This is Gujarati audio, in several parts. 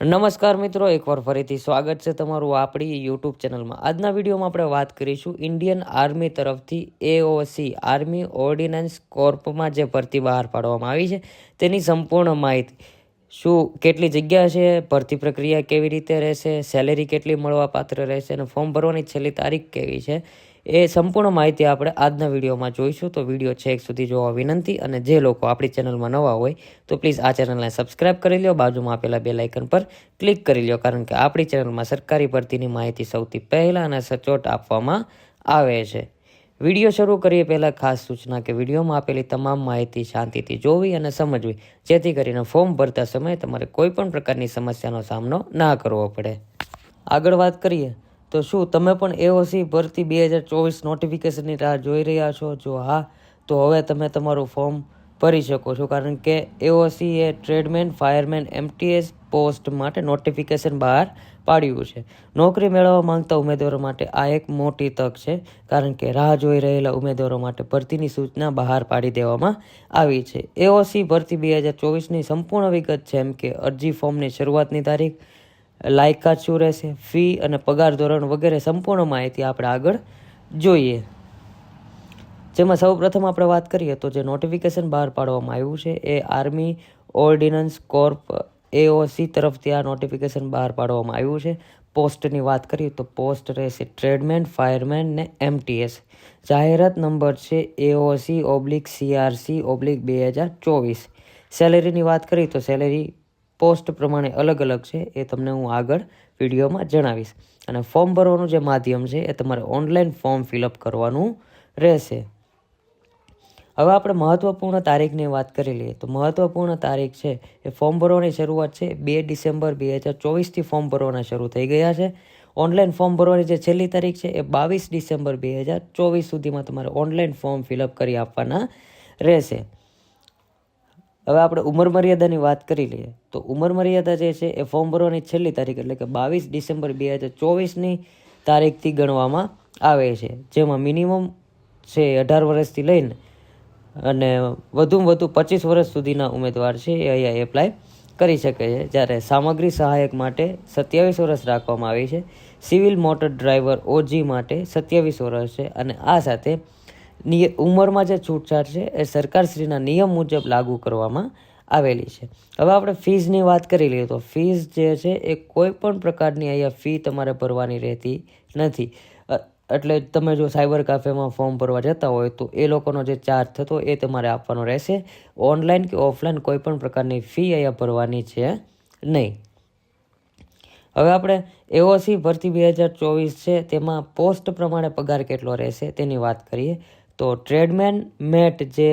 નમસ્કાર મિત્રો, એકવાર ફરીથી સ્વાગત છે તમારું આપણી યુટ્યુબ ચેનલમાં. આજના વિડીયોમાં આપણે વાત કરીશું ઇન્ડિયન આર્મી તરફથી એઓસી આર્મી ઓર્ડિનન્સ કોર્પમાં જે ભરતી બહાર પાડવામાં આવી છે તેની સંપૂર્ણ માહિતી. શું કેટલી જગ્યા છે, ભરતી પ્રક્રિયા કેવી રીતે રહેશે, સેલેરી કેટલી મળવાપાત્ર રહેશે અને ફોર્મ ભરવાની છેલ્લી તારીખ કેવી છે, એ સંપૂર્ણ માહિતી આપણે આજના વિડીયોમાં જોઈશું. તો વિડીયો છેક સુધી જોવા વિનંતી. અને જે લોકો આપણી ચેનલમાં નવા હોય તો પ્લીઝ આ ચેનલને સબસ્ક્રાઇબ કરી લો, બાજુમાં આપેલા બેલ આઇકન પર ક્લિક કરી લો, કારણ કે આપણી ચેનલમાં સરકારી ભરતીની માહિતી સૌથી પહેલાં અને સચોટ આપવામાં આવે છે. વિડીયો શરૂ કરીએ પહેલાં ખાસ સૂચના કે વિડીયોમાં આપેલી તમામ માહિતી શાંતિથી જોવી અને સમજવી, જેથી કરીને ફોર્મ ભરતા સમયે તમારે કોઈ પણ પ્રકારની સમસ્યાનો સામનો ના કરવો પડે. આગળ વાત કરીએ તો શું તમે પણ એઓસી ભરતી 2024 નોટિફિકેશનની રાહ જોઈ રહ્યા છો? જો હા, તો હવે તમે તમારું ફોર્મ ભરી શકો છો, કારણ કે એઓસી એ ટ્રેડમેન, ફાયરમેન, એમટીએસ પોસ્ટ માટે નોટિફિકેશન બહાર પાડ્યું છે. નોકરી મેળવવા માંગતા ઉમેદવારો માટે આ એક મોટી તક છે, કારણ કે રાહ જોઈ રહેલા ઉમેદવારો માટે ભરતીની સૂચના બહાર પાડી દેવામાં આવી છે. એઓસી ભરતી 2024ની સંપૂર્ણ વિગત, જેમ કે અરજી ફોર્મની શરૂઆતની તારીખ, લાયકાત શું રહેશે, ફી અને પગાર ધોરણ વગેરે સંપૂર્ણ માહિતી આપણે આગળ જોઈએ. જેમાં સૌ પ્રથમ આપણે વાત કરીએ તો જે નોટિફિકેશન બહાર પાડવામાં આવ્યું છે એ આર્મી ઓર્ડિનન્સ કોર્પ એઓસી તરફથી આ નોટિફિકેશન બહાર પાડવામાં આવ્યું છે. પોસ્ટની વાત કરીએ તો પોસ્ટ રહેશે ટ્રેડમેન, ફાયરમેન ને એમટીએસ. જાહેરાત નંબર છે AOC/CRC/2024. સેલેરીની વાત કરીએ તો સેલેરી પોસ્ટ પ્રમાણે અલગ અલગ છે, એ તમને હું આગળ વિડીયોમાં જણાવીશ. અને ફોર્મ ભરવાનું જે માધ્યમ છે એ તમારે ઓનલાઈન ફોર્મ ફિલઅપ કરવાનું રહેશે. હવે આપણે મહત્વપૂર્ણ તારીખની વાત કરી લઈએ તો મહત્વપૂર્ણ તારીખ છે એ ફોર્મ ભરવાની શરૂઆત છે 2 ડિસેમ્બર 2024થી ફોર્મ ભરવાના શરૂ થઈ ગયા છે. ઓનલાઈન ફોર્મ ભરવાની જે છેલ્લી તારીખ છે એ 22 ડિસેમ્બર 2024 સુધીમાં તમારે ઓનલાઈન ફોર્મ ફિલઅપ કરી આપવાના રહેશે. હવે આપણે ઉંમર મર્યાદાની વાત કરી લઈએ તો ઉંમર મર્યાદા જે છે એ ફોર્મ ભરવાની છેલ્લી તારીખ એટલે કે 22 ડિસેમ્બર 2024ની તારીખથી ગણવામાં આવે છે, જેમાં મિનિમમ છે 18 વર્ષથી લઈને અને વધુમાં વધુ 25 વર્ષ સુધીના ઉમેદવાર છે એ અહીંયા એપ્લાય કરી શકે છે. જ્યારે સામગ્રી સહાયક માટે 27 વર્ષ રાખવામાં આવી છે. સિવિલ મોટર ડ્રાઈવર ઓજી માટે 27 વર્ષ છે. અને આ સાથે ઉંમરમાં જે છૂટછાટ છે એ સરકારશ્રીના નિયમ મુજબ લાગુ કરવામાં આવેલી છે. હવે આપણે ફીઝની વાત કરી લઈએ તો ફીઝ જે છે એ કોઈ પણ પ્રકારની અહીંયા ફી તમારે ભરવાની રહેતી નથી. એટલે તમે જો સાયબર કાફેમાં ફોર્મ ભરવા જતા હોય તો એ લોકોનો જે ચાર્જ થતો એ તમારે આપવાનો રહેશે. ઓનલાઈન કે ઓફલાઈન કોઈ પણ પ્રકારની ફી અહીંયા ભરવાની છે નહીં. હવે આપણે એઓસી ભરતી 2024 છે તેમાં પોસ્ટ પ્રમાણે પગાર કેટલો રહેશે તેની વાત કરીએ તો ટ્રેડમેન મેટ જે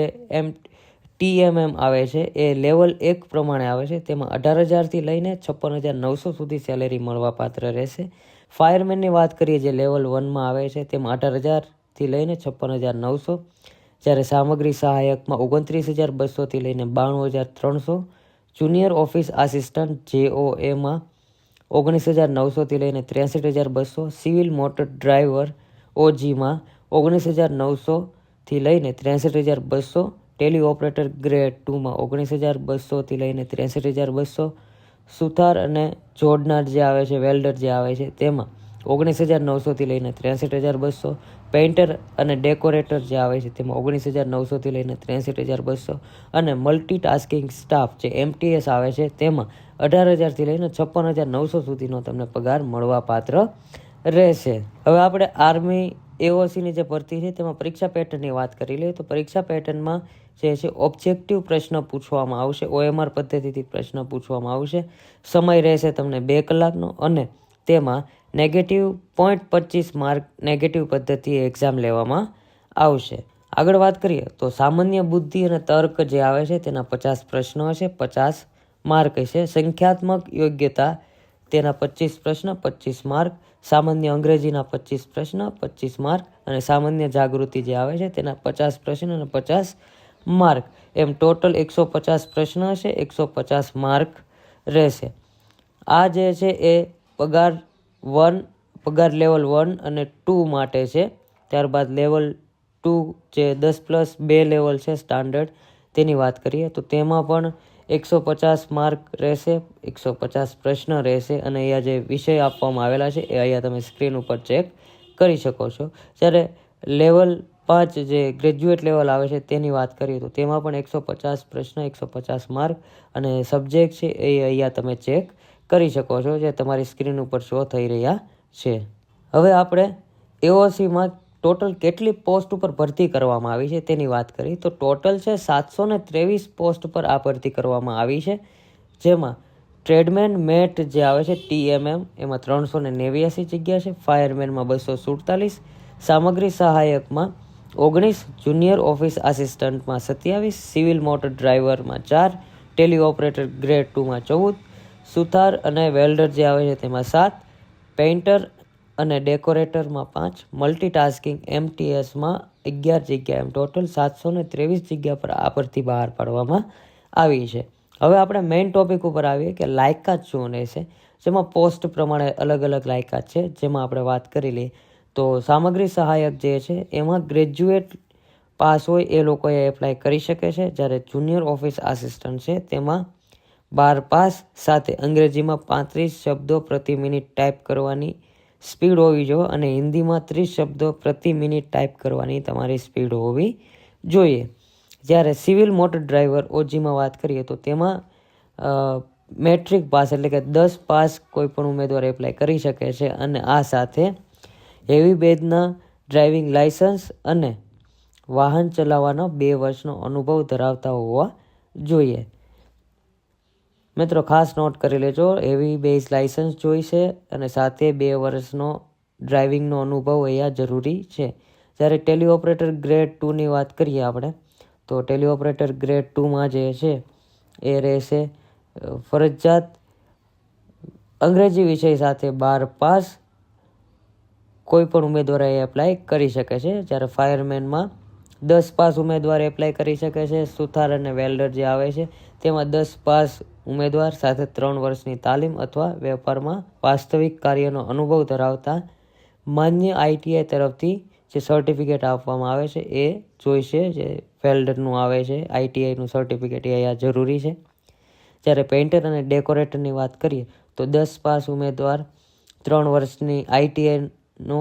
TMM આવે છે એ લેવલ 1 પ્રમાણે આવે છે, તેમાં 18,000થી લઈને 56,900 સુધી સેલેરી મળવાપાત્ર રહેશે. ફાયરમેનની વાત કરીએ જે લેવલ 1માં આવે છે તેમાં 18,000થી લઈને 56,900. જ્યારે સામગ્રી સહાયકમાં 29,200થી લઈને 92,300. જુનિયર ઓફિસ આસિસ્ટન્ટ JOAમાં 19,900થી લઈને 63,200. સિવિલ મોટર ડ્રાઈવર OGમાં 19,900થી લઈને 63,200. ટેલી ઓપરેટર ગ્રેડ 2માં 19,200થી લઈને 63,200. સુથાર અને જોડનાર જે આવે છે, વેલ્ડર જે આવે છે તેમાં 19,900થી લઈને 63,200. પેઇન્ટર અને ડેકોરેટર જે આવે છે તેમાં 19,900થી લઈને 63,200. અને મલ્ટીટાસ્કિંગ સ્ટાફ જે MTS આવે છે તેમાં 18,000થી લઈને 56,900 સુધીનો તમને પગાર મળવાપાત્ર રહેશે. હવે આપણે આર્મી એઓસીની જે ભરતી છે તેમાં પરીક્ષા પેટર્નની વાત કરી લઈએ તો પરીક્ષા પેટર્નમાં જે છે ઓબ્જેક્ટિવ પ્રશ્ન પૂછવામાં આવશે. OMR પદ્ધતિથી પ્રશ્ન પૂછવામાં આવશે. સમય રહેશે તમને 2 કલાકનો અને તેમાં -0.25 માર્ક નેગેટિવ પદ્ધતિએ એક્ઝામ લેવામાં આવશે. આગળ વાત કરીએ તો સામાન્ય બુદ્ધિ અને તર્ક જે આવે છે તેના 50 પ્રશ્નો હશે, 50 માર્ક હશે. સંખ્યાત્મક યોગ્યતા તેના 25 પ્રશ્ન, 25 માર્ક. સામાન્ય અંગ્રેજીના 25 પ્રશ્ન, 25 માર્ક. અને સામાન્ય જાગૃતિ જે આવે છે તેના 50 પ્રશ્ન અને 50 માર્ક. એમ ટોટલ 150 પ્રશ્ન હશે, 150 માર્ક રહેશે. આ જે છે એ પગાર લેવલ 1 અને 2 માટે છે. ત્યારબાદ લેવલ 2 જે 10+2 લેવલ છે સ્ટાન્ડર્ડ, તેની વાત કરીએ તો તેમાં પણ 150 માર્ક રહેશે, 150 પ્રશ્ન રહેશે અને અહીંયા જે વિષય આપવામાં આવેલા છે એ અહીંયા તમે સ્ક્રીન ઉપર ચેક કરી શકો છો. જ્યારે લેવલ 5 જે ગ્રેજ્યુએટ લેવલ આવે છે તેની વાત કરીએ તો તેમાં પણ 150 પ્રશ્ન, 150 માર્ક અને સબ્જેક્ટ છે એ અહીંયા તમે ચેક કરી શકો છો, જે તમારી સ્ક્રીન ઉપર શો થઈ રહ્યા છે. હવે આપણે એઓસીમાં ટોટલ કેટલી પોસ્ટ ઉપર ભરતી કરવામાં આવી છે તેની વાત કરી તો ટોટલ છે 723 પોસ્ટ પર આ ભરતી કરવામાં આવી છે. જેમાં ટ્રેડમેન મેટ જે આવે છે TMM એમાં 389 જગ્યા છે, ફાયરમેનમાં 247, સામગ્રી સહાયકમાં 19, જુનિયર ઓફિસ આસિસ્ટન્ટમાં 27, સિવિલ મોટર ડ્રાઈવરમાં 4, ટેલી ઓપરેટર ગ્રેડ 2માં 14, સુથાર અને વેલ્ડર જે આવે છે તેમાં 7, પેઇન્ટર અને ડેકોરેટરમાં 5, મલ્ટીટાસ્કિંગ MTSમાં 11 જગ્યા, એમ ટોટલ 723 જગ્યા પર આ ભરતી બહાર પાડવામાં આવી છે. હવે આપણે મેઇન ટોપિક ઉપર આવીએ કે લાયકાત શું રહેશે, જેમાં પોસ્ટ પ્રમાણે અલગ અલગ લાયકાત છે. જેમાં આપણે વાત કરી લઈએ તો સામગ્રી સહાયક જે છે એમાં ગ્રેજ્યુએટ પાસ હોય એ લોકોએ એપ્લાય કરી શકે છે. જ્યારે જુનિયર ઓફિસ આસિસ્ટન્ટ છે તેમાં 12 પાસ સાથે અંગ્રેજીમાં 35 શબ્દો પ્રતિ મિનિટ ટાઈપ કરવાની સ્પીડ હોવી જોઈએ અને હિન્દીમાં 30 શબ્દો પ્રતિ મિનિટ ટાઈપ કરવાની તમારી સ્પીડ હોવી જોઈએ. જ્યારે સિવિલ મોટર ડ્રાઈવર OGમાં વાત કરીએ તો તેમાં મેટ્રિક પાસ એટલે કે 10 પાસ કોઈ પણ ઉમેદવાર એપ્લાય કરી શકે છે અને આ સાથે હેવી બેજના ડ્રાઇવિંગ લાયસન્સ અને વાહન ચલાવવાનો 2 વર્ષનો અનુભવ ધરાવતા હોવા જોઈએ. મિત્રો ખાસ નોટ કરી લેજો, હેવી બેઝ લાયસન્સ જોઈશે અને સાથે 2 વર્ષનો ડ્રાઇવિંગનો અનુભવ અહીંયા જરૂરી છે. જ્યારે ટેલી ઓપરેટર ગ્રેડ 2ની વાત કરીએ આપણે તો ટેલી ઓપરેટર ગ્રેડ 2માં જે છે એ રહેશે ફરજિયાત અંગ્રેજી વિષય સાથે 12 પાસ કોઈ પણ ઉમેદવાર એપ્લાય કરી શકે છે. જ્યારે ફાયરમેનમાં 10 પાસ ઉમેદવાર એપ્લાય કરી શકે છે. સુથાર અને વેલ્ડર જે આવે છે તેમાં 10 પાસ ઉમેદવાર સાથે 3 વર્ષની તાલીમ અથવા વેપારમાં વાસ્તવિક કાર્યનો અનુભવ ધરાવતા માન્ય ITI તરફથી જે સર્ટિફિકેટ આપવામાં આવે છે એ જોઈશે. જે વેલ્ડરનું આવે છે ITIનું સર્ટિફિકેટ એ અહીંયા જરૂરી છે. જ્યારે પેઇન્ટર અને ડેકોરેટરની વાત કરીએ તો 10 પાસ ઉમેદવાર 3 વર્ષની ITIનો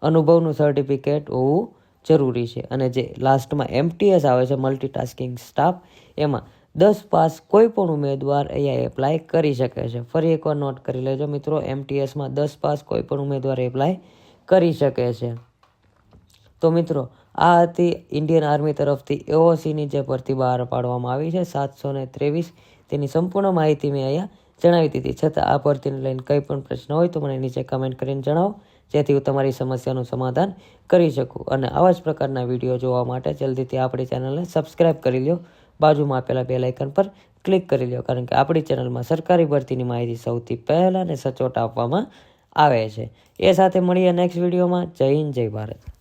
અનુભવનું સર્ટિફિકેટ હોવું જરૂરી છે. અને જે લાસ્ટમાં MTS આવે છે મલ્ટીટાસ્કિંગ સ્ટાફ, એમાં 10 પાસ કોઈ પણ ઉમેદવાર અહીંયા એપ્લાય કરી શકે છે. ફરી એકવાર નોટ કરી લેજો મિત્રો, MTSમાં 10 પાસ કોઈ પણ ઉમેદવાર એપ્લાય કરી શકે છે. તો મિત્રો આ હતી ઇન્ડિયન આર્મી તરફથી એઓસીની જે ભરતી બહાર પાડવામાં આવી છે 723, તેની સંપૂર્ણ માહિતી મેં અહીંયા જણાવી દીધી. છતાં આ ભરતીને લઈને કંઈ પણ પ્રશ્ન હોય તો મને નીચે કમેન્ટ કરીને જણાવો, જેથી હું તમારી સમસ્યાનું સમાધાન કરી શકું. અને આવા જ પ્રકારના વિડીયો જોવા માટે જલ્દીથી આપણી ચેનલને સબસ્ક્રાઈબ કરી લો, બાજુમાં આપેલા બેલ આઇકન પર ક્લિક કરી લો, કારણ કે આપણી ચેનલમાં સરકારી ભરતીની માહિતી સૌથી પહેલાં અને સચોટ આપવામાં આવે છે. એ સાથે મળીએ નેક્સ્ટ વિડીયોમાં. જય હિન્દ, જય ભારત.